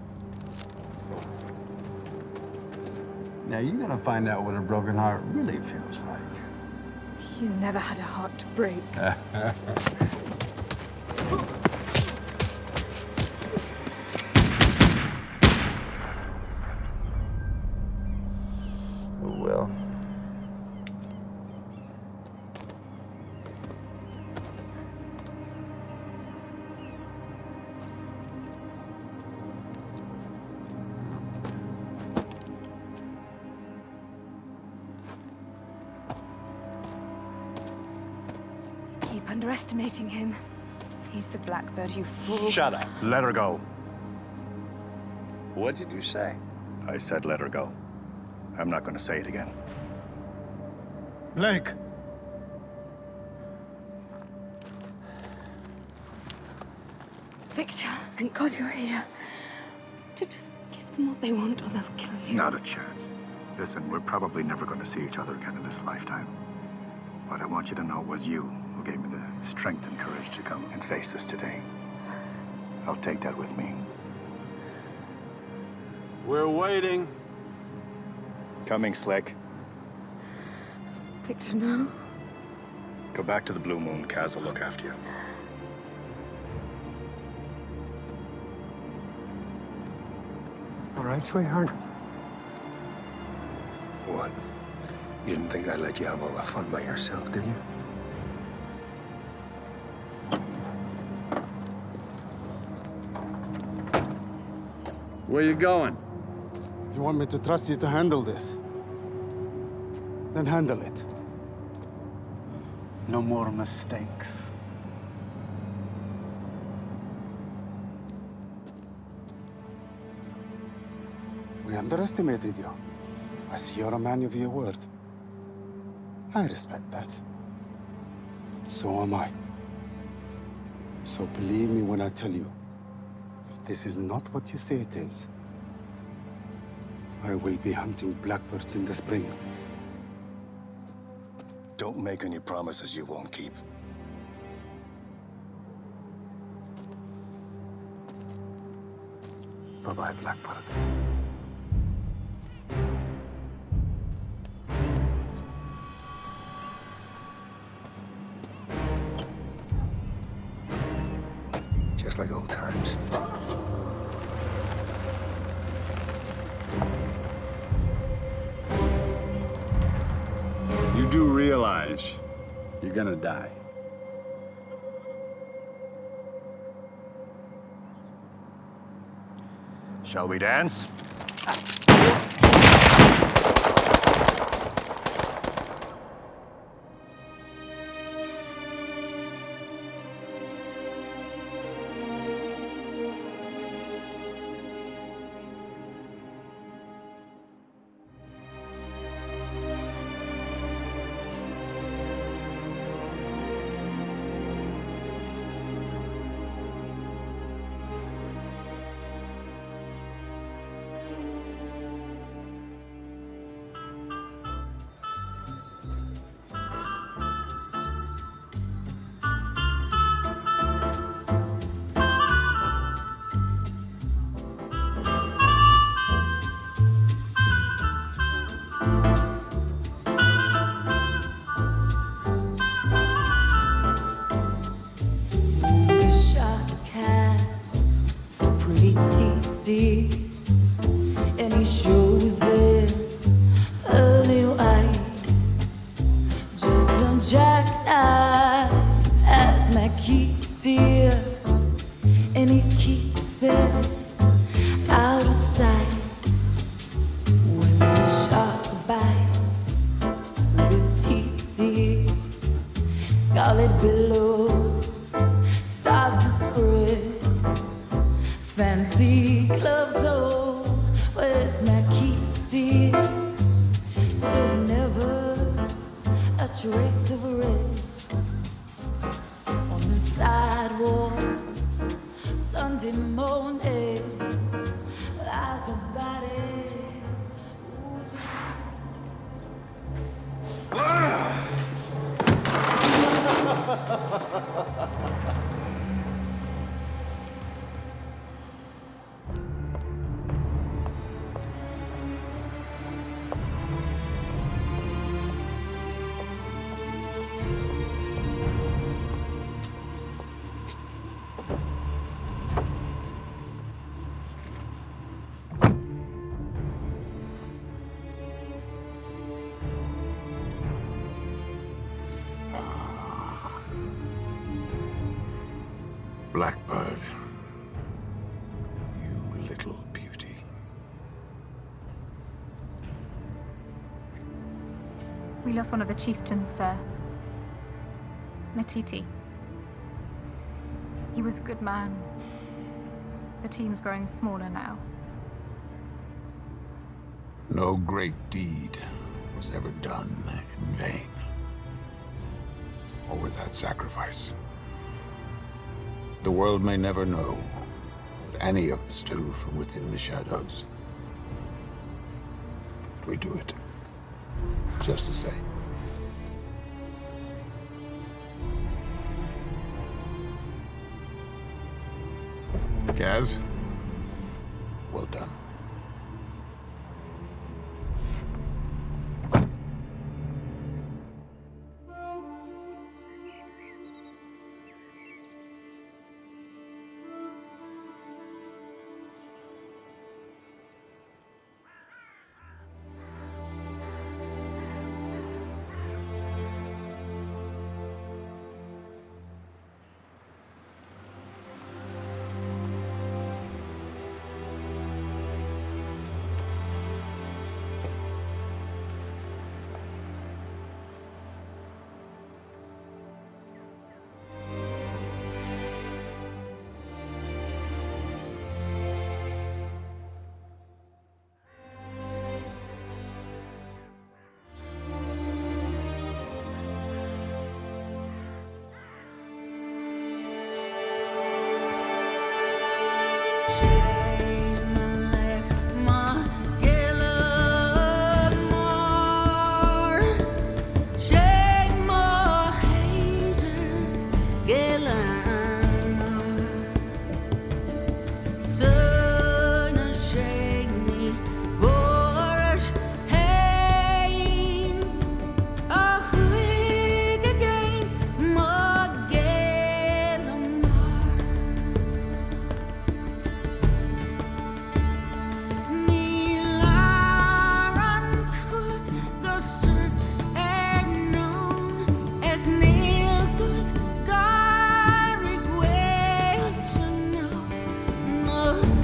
Now, you gotta find out what a broken heart really feels like. You never had a heart to break. underestimating him. He's the Blackbird, you fool. Shut up. Let her go. What did you say? I said let her go. I'm not going to say it again. Blake! Victor, thank God you're here. To just give them what they want or they'll kill you. Not a chance. Listen, we're probably never going to see each other again in this lifetime. But I want you to know it was you who gave me the strength and courage to come and face this today. I'll take that with me. We're waiting. Coming, Slick. Victor, no. Go back to the Blue Moon. Kaz will look after you. All right, sweetheart. What? You didn't think I'd let you have all the fun by yourself, did you? Where you going? You want me to trust you to handle this? Then handle it. No more mistakes. We underestimated you. I see you're a man of your word. I respect that. But so am I. So believe me when I tell you, if this is not what you say it is, I will be hunting blackbirds in the spring. Don't make any promises you won't keep. Bye-bye, Blackbird. Just like old times. You do realize you're gonna die. Shall we dance? And he shows it pearly white, just a jackknife as my key, dear, and he keeps it out of sight. When the shark bites with his teeth, dear, scarlet billows start to spread. Fancy gloves, oh, where's my key, dear? So there's never a trace of red on the sidewalk. Sunday morning lies a body. Blackbird, you little beauty. We lost one of the chieftains, sir. Matiti. He was a good man. The team's growing smaller now. No great deed was ever done in vain, or without sacrifice. The world may never know what any of us do from within the shadows. But we do it just the same. Kaz, well done. Oh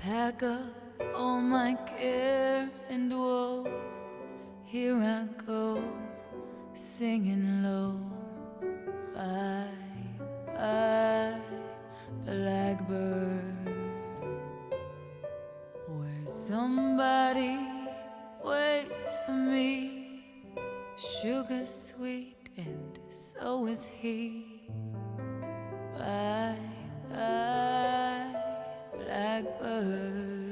pack up all my care and woe. Here I go, singing low. Bye, bye, Blackbird. Where somebody waits for me, sugar sweet, and so is he. Bye, bye, Blackbird.